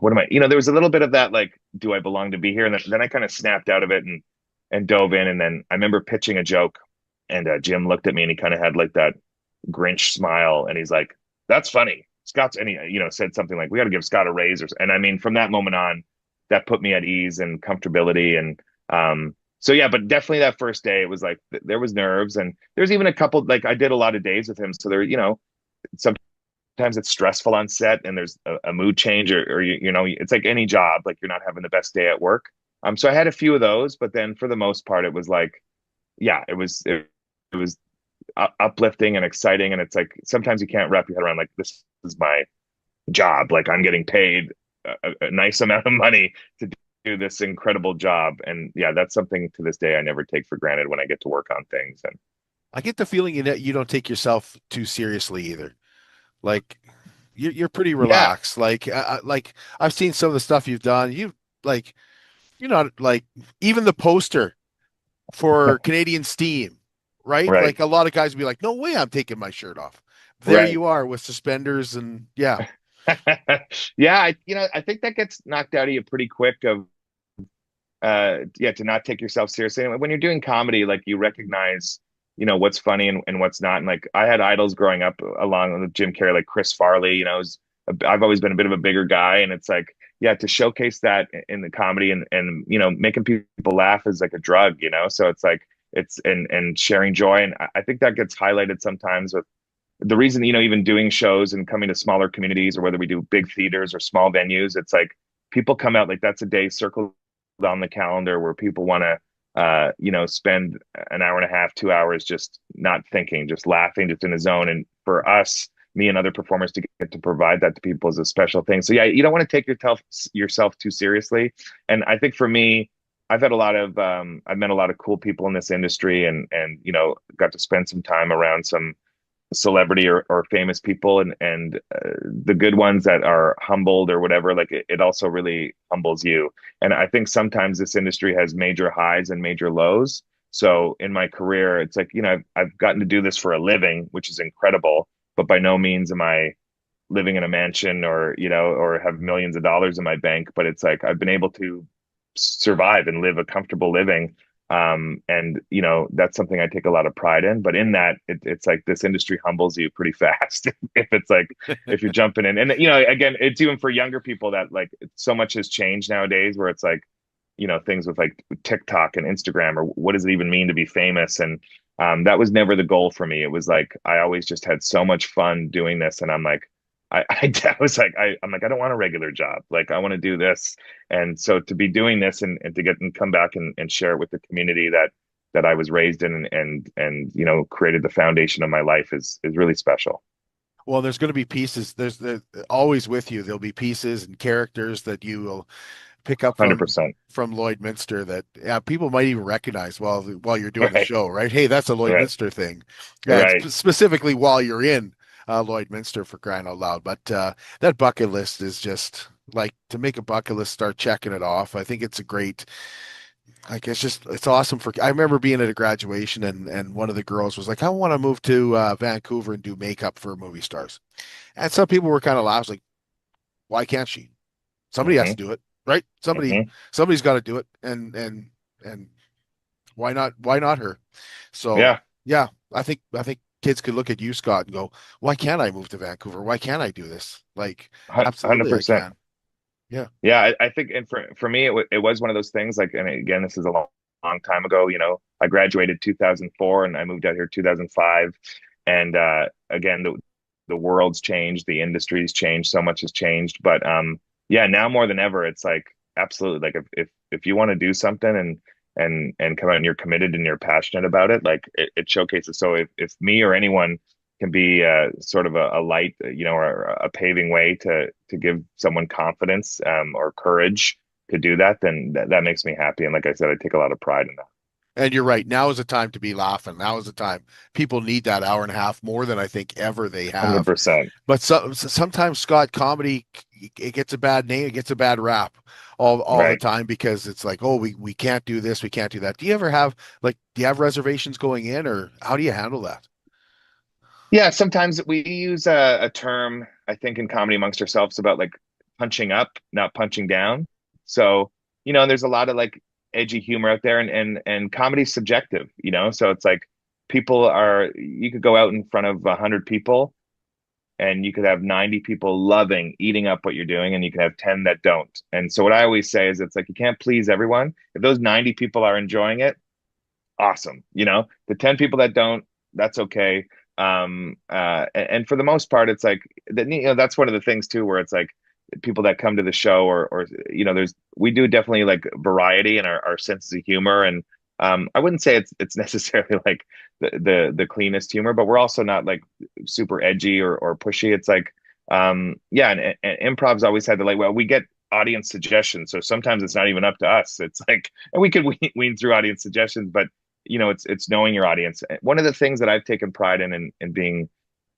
H: what am I? You know, there was a little bit of that, like, do I belong to be here? And then I kind of snapped out of it and dove in. And then I remember pitching a joke, and Jim looked at me, and he kind of had like that Grinch smile, and he's like, "That's funny, Scott's." And he, you know, said something like, "We got to give Scott a raise." And I mean, from that moment on, that put me at ease and comfortability. And so yeah, but definitely that first day, it was like there was nerves, and there's even a couple, like I did a lot of days with him, so there, you know, sometimes it's stressful on set, and there's a mood change, or you know, it's like any job, like you're not having the best day at work. So I had a few of those, but then for the most part, it was like, yeah, it was uplifting and exciting, and it's like sometimes you can't wrap your head around, like, this is my job, like I'm getting paid a nice amount of money to do this incredible job. And yeah, that's something to this day I never take for granted when I get to work on things. And
B: I get the feeling you don't take yourself too seriously either. Like you're pretty relaxed. Yeah. Like I've seen some of the stuff you've done. You like, you're not like, even the poster for Canadian Steam, right? Like a lot of guys would be like, no way I'm taking my shirt off. There you are with suspenders, and yeah.
H: Yeah, I think that gets knocked out of you pretty quick of to not take yourself seriously. And when you're doing comedy, like, you recognize, you know, what's funny and what's not. And like, I had idols growing up along with Jim Carrey, like Chris Farley, you know, I've always been a bit of a bigger guy, and it's like, yeah, to showcase that in the comedy and you know, making people laugh is like a drug, you know. So it's like, and sharing joy, and I think that gets highlighted sometimes with the reason, you know, even doing shows and coming to smaller communities, or whether we do big theaters or small venues, it's like people come out, like, that's a day circled on the calendar where people want to, you know, spend an hour and a half, 2 hours just not thinking, just laughing, just in a zone. And for us, me and other performers, to get to provide that to people is a special thing. So yeah, you don't want to take yourself too seriously. And I think for me, I've met a lot of cool people in this industry, and you know, got to spend some time around some celebrity or famous people, and the good ones that are humbled or whatever, like it also really humbles you. And I think sometimes this industry has major highs and major lows. So in my career, it's like, you know, I've gotten to do this for a living, which is incredible, but by no means am I living in a mansion, or, you know, or have millions of dollars in my bank. But it's like, I've been able to survive and live a comfortable living. And you know, that's something I take a lot of pride in. But in that, it's like this industry humbles you pretty fast if it's like, if you're jumping in. And you know, again, it's even for younger people that, like, so much has changed nowadays, where it's like, things with like TikTok and Instagram, or what does it even mean to be famous? And that was never the goal for me. It was like I always just had so much fun doing this, and I'm like, I was like, I'm like, I don't want a regular job. Like, I want to do this. And so to be doing this and to get and come back and share it with the community that I was raised in and created the foundation of my life is really special.
B: Well, there's going to be pieces. There's always with you. There'll be pieces and characters that you will pick up
H: 100%.
B: from Lloydminster that people might even recognize while you're doing the
H: Right.
B: show, right? Hey, that's a
H: Right.
B: Lloydminster thing.
H: Right.
B: Specifically while you're in Lloydminster, for crying out loud. But that bucket list is just like, to make a bucket list, start checking it off. I think it's a great. Like, it's awesome. I remember being at a graduation, and one of the girls was like, I want to move to Vancouver and do makeup for movie stars. And some people were kind of laughing, like, why can't she? Somebody has to do it, right? Somebody's got to do it. And why not her? So
H: Yeah.
B: I think kids could look at you, Scott, and go, why can't I move to Vancouver? Why can't I do this? Like, absolutely,
H: 100%.
B: I can. Yeah.
H: Yeah, I think, and for me, it was one of those things. Like, and again, this is a long time ago. I graduated 2004, and I moved out here 2005. And again, the world's changed, the industry's changed, so much has changed. But yeah, now more than ever, it's like absolutely, like if you want to do something and come out and you're committed and you're passionate about it, like it showcases. So if me or anyone can be sort of a light, or a paving way to give someone confidence or courage to do that, then that makes me happy. And like I said, I take a lot of pride in that.
B: And you're right. Now is the time to be laughing. Now is the time. People need that hour and a half more than I think ever they have.
H: 100%.
B: But sometimes, Scott, comedy, it gets a bad name. It gets a bad rap all
H: Right.
B: the time, because it's like, oh, we can't do this. We can't do that. Do you have reservations going in, or how do you handle that?
H: Yeah, sometimes we use a term, I think, in comedy amongst ourselves about like punching up, not punching down. So, there's a lot of like edgy humor out there, and comedy's subjective, so it's like you could go out in front of 100 people and you could have 90 people loving, eating up what you're doing, and you can have 10 that don't. And so what I always say is, it's like, you can't please everyone. If those 90 people are enjoying it, awesome. The 10 people that don't, that's okay. And for the most part, it's like that, that's one of the things too, where it's like people that come to the show, or we do definitely like variety in our senses of humor. And I wouldn't say it's necessarily like the cleanest humor, but we're also not like super edgy or pushy. It's like yeah, and improv's always had to, like, well, we get audience suggestions, so sometimes it's not even up to us. It's like, and we could wean through audience suggestions, but it's knowing your audience. One of the things that I've taken pride in being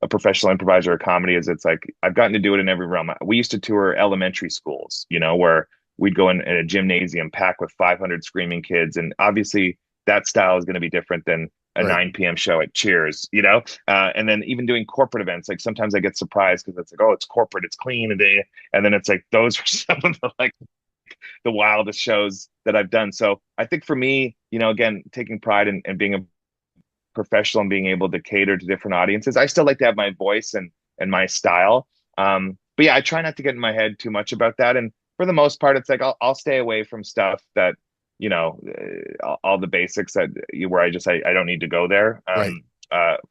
H: a professional improviser of comedy is, it's like, I've gotten to do it in every realm. We used to tour elementary schools, where we'd go in a gymnasium packed with 500 screaming kids, and obviously that style is going to be different than a
B: Right.
H: 9 p.m. show at Cheers, and then even doing corporate events, like sometimes I get surprised because it's like, oh, it's corporate, it's clean, and then it's like, those are some of the wildest shows that I've done. So I think for me, again, taking pride in being a professional and being able to cater to different audiences, I still like to have my voice and my style. But yeah, I try not to get in my head too much about that. And for the most part, it's like, I'll stay away from stuff that, all the basics where I don't need to go there
B: Right.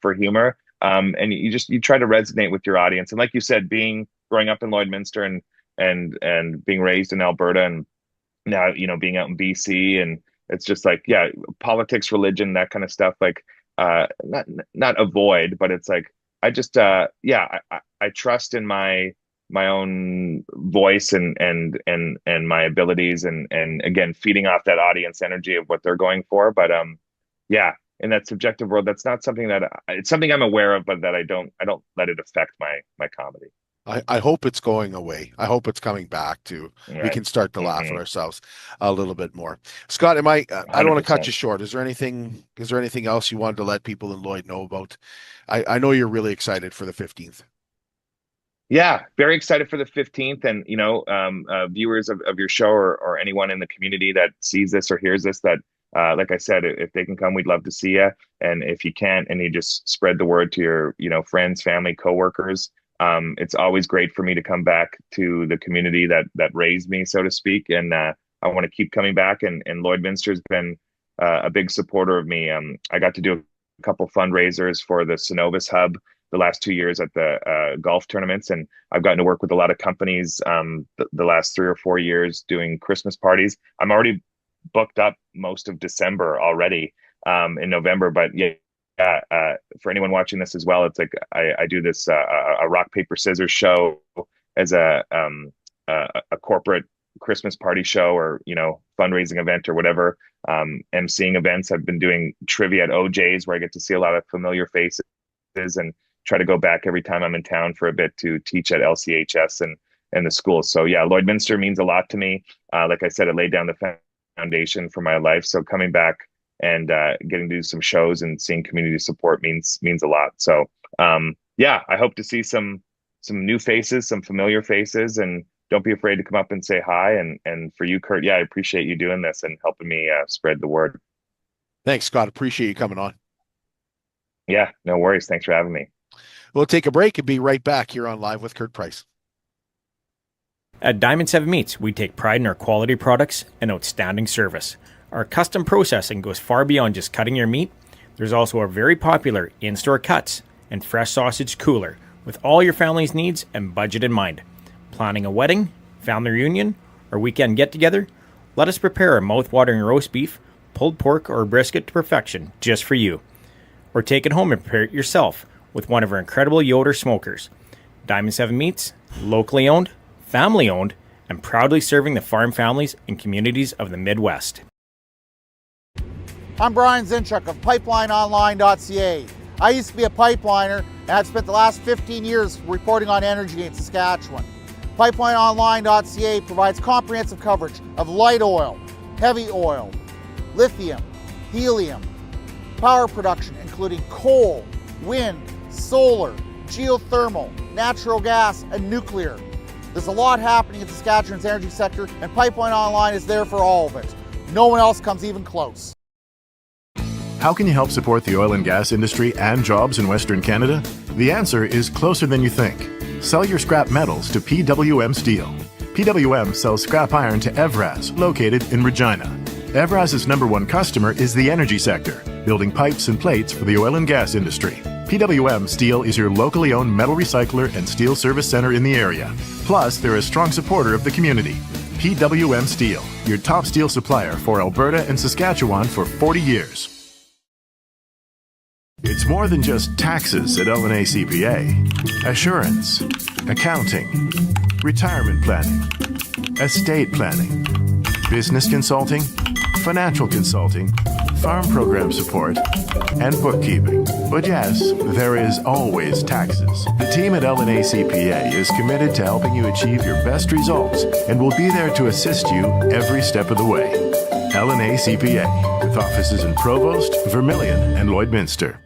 H: for humor. And you try to resonate with your audience. And like you said, growing up in Lloydminster and being raised in Alberta, and now, being out in BC, and it's just like, yeah, politics, religion, that kind of stuff, like, not avoid, but it's like, I just, yeah, I trust in my own voice and my abilities, and again, feeding off that audience energy of what they're going for. But, yeah, in that subjective world, that's not something it's something I'm aware of, but that I don't let it affect my comedy.
B: I hope it's going away. I hope it's coming back to, we
H: Right.
B: can start to laugh at
H: Mhm.
B: ourselves a little bit more. Scott, I don't want to cut
H: 100%.
B: you short. Is there anything else you wanted to let people in Lloyd know about? I know you're really excited for the 15th.
H: Yeah, very excited for the 15th, and viewers of your show, or anyone in the community that sees this or hears this, that like I said, if they can come, we'd love to see you. And if you can't, and you just spread the word to your friends, family, coworkers. It's always great for me to come back to the community that raised me, so to speak, and I want to keep coming back, and Lloydminster has been a big supporter of me. I got to do a couple fundraisers for the Synovus Hub the last 2 years at the golf tournaments, and I've gotten to work with a lot of companies the last 3 or 4 years doing Christmas parties. I'm already booked up most of December already in November, but for anyone watching this as well, it's like I do this a rock paper scissors show as a corporate Christmas party show, or fundraising event or whatever. Emceeing events. I've been doing trivia at OJ's where I get to see a lot of familiar faces, and try to go back every time I'm in town for a bit to teach at LCHS and the schools. So yeah, Lloydminster means a lot to me. Like I said, it laid down the foundation for my life. So coming back and getting to do some shows and seeing community support means a lot. So I hope to see some new faces, some familiar faces, and don't be afraid to come up and say hi. And for you, Kurt, I appreciate you doing this and helping me spread the word.
B: Thanks, Scott. Appreciate you coming on.
H: Yeah, no worries. Thanks for having me.
B: We'll take a break and be right back here on Live with Kurt Price.
I: At Diamond 7 Meats, we take pride in our quality products and outstanding service. Our custom processing goes far beyond just cutting your meat. There's also a very popular in-store cuts and fresh sausage cooler with all your family's needs and budget in mind. Planning a wedding, family reunion, or weekend get-together? Let us prepare a mouth-watering roast beef, pulled pork, or brisket to perfection just for you. Or take it home and prepare it yourself with one of our incredible Yoder smokers. Diamond 7 Meats, locally owned, family owned, and proudly serving the farm families and communities of the Midwest.
J: I'm Brian Zinchuk of PipelineOnline.ca. I used to be a pipeliner, and I've spent the last 15 years reporting on energy in Saskatchewan. PipelineOnline.ca provides comprehensive coverage of light oil, heavy oil, lithium, helium, power production including coal, wind, solar, geothermal, natural gas, and nuclear. There's a lot happening in Saskatchewan's energy sector, and Pipeline Online is there for all of it. No one else comes even close.
K: How can you help support the oil and gas industry and jobs in Western Canada? The answer is closer than you think. Sell your scrap metals to PWM Steel. PWM sells scrap iron to Evraz, located in Regina. Evraz's #1 customer is the energy sector, building pipes and plates for the oil and gas industry. PWM Steel is your locally owned metal recycler and steel service center in the area. Plus, they're a strong supporter of the community. PWM Steel, your top steel supplier for Alberta and Saskatchewan for 40 years. It's more than just taxes at LNA CPA. Assurance, accounting, retirement planning, estate planning, business consulting, financial consulting, farm program support, and bookkeeping. But yes, there is always taxes. The team at LNA CPA is committed to helping you achieve your best results and will be there to assist you every step of the way. LNA CPA, with offices in Provost, Vermilion, and Lloydminster.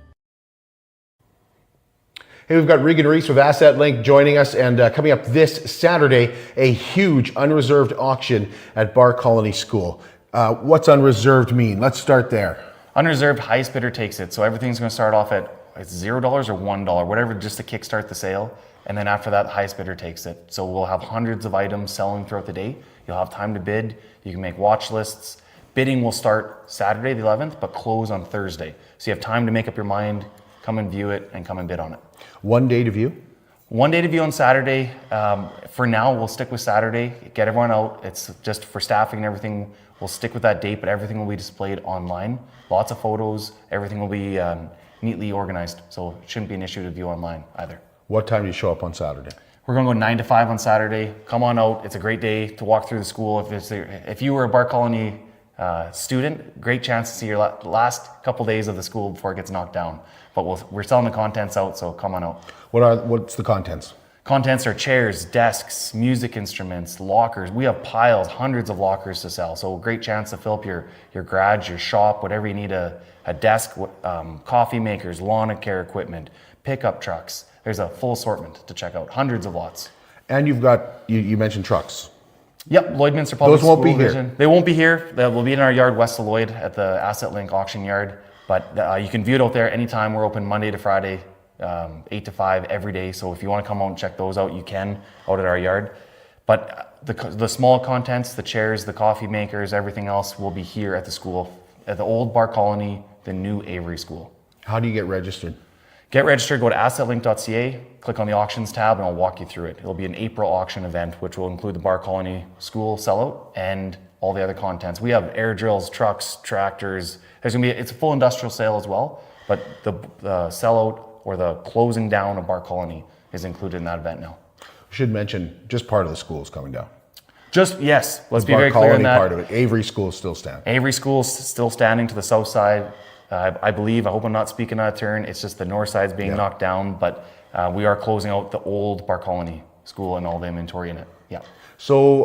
B: Hey, we've got Reagan Reece with Asset Linq joining us, and coming up this Saturday, a huge unreserved auction at Barr Colony School. What's unreserved mean? Let's start there.
L: Unreserved, highest bidder takes it. So everything's going to start off at $0 or $1, whatever, just to kickstart the sale. And then after that, the highest bidder takes it. So we'll have hundreds of items selling throughout the day. You'll have time to bid. You can make watch lists. Bidding will start Saturday the 11th, but close on Thursday. So you have time to make up your mind, come and view it, and come and bid on it.
B: 1 day to view?
L: 1 day to view on Saturday. For now, we'll stick with Saturday. Get everyone out. It's just for staffing and everything. We'll stick with that date, but everything will be displayed online. Lots of photos. Everything will be neatly organized, so it shouldn't be an issue to view online either.
B: What time do you show up on Saturday?
L: We're going to go 9 to 5 on Saturday. Come on out. It's a great day to walk through the school. If you were a Barr Colony student, great chance to see your last couple days of the school before it gets knocked down. But we're selling the contents out, so come on out.
B: What's the contents?
L: Contents are chairs, desks, music instruments, lockers. We have piles, hundreds of lockers to sell. So a great chance to fill up your garage, your shop, whatever you need, a desk, coffee makers, lawn care equipment, pickup trucks. There's a full assortment to check out, hundreds of lots.
B: And you've got, you mentioned trucks.
L: Yep, Lloydminster Public School
B: Those won't be
L: Division.
B: here.
L: They won't be here. They'll be in our yard west of Lloyd at the Asset Linq auction yard. But you can view it out there anytime. We're open Monday to Friday, 8 to 5 every day. So if you want to come out and check those out, you can out at our yard. But the small contents, the chairs, the coffee makers, everything else will be here at the school, at the old Barr Colony, the new Avery School.
B: How do you get registered?
L: Get registered, go to assetlinq.ca, click on the auctions tab, and I'll walk you through it. It'll be an April auction event, which will include the Barr Colony School sellout and all the other contents. We have air drills, trucks, tractors. It's a full industrial sale as well, but the sellout or the closing down of Barr Colony is included in that event now.
B: Should mention, just part of the school is coming down.
L: Yes, let's be
B: Barr
L: very clear on
B: Colony
L: that.
B: part of it. Avery School is still standing.
L: Avery School is still standing to the south side. I believe, I hope I'm not speaking out of turn, it's just the north side's being knocked down, but we are closing out the old Barr Colony School and all the inventory in it. Yeah.
B: So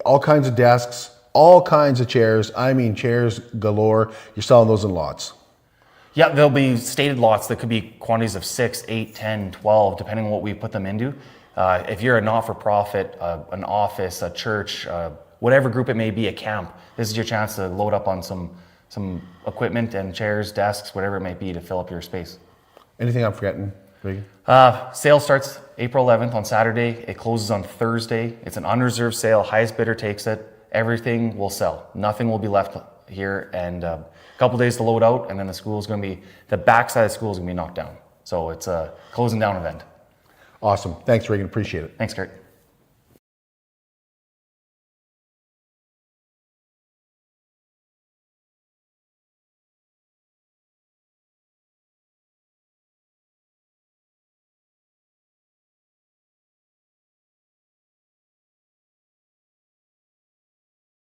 B: all kinds of desks, all kinds of chairs. I mean, chairs galore. You're selling those in lots.
L: Yeah, there'll be stated lots that could be quantities of 6, 8, 10, 12, depending on what we put them into. If you're a not-for-profit, an office, a church, whatever group it may be, a camp, this is your chance to load up on some equipment and chairs, desks, whatever it might be to fill up your space.
B: Anything I'm forgetting, Reagan?
L: Sale starts April 11th on Saturday. It closes on Thursday. It's an unreserved sale. Highest bidder takes it. Everything will sell. Nothing will be left here. And a couple days to load out, and then the backside of the school is going to be knocked down. So it's a closing down event.
B: Awesome. Thanks, Reagan. Appreciate it.
L: Thanks, Kurt.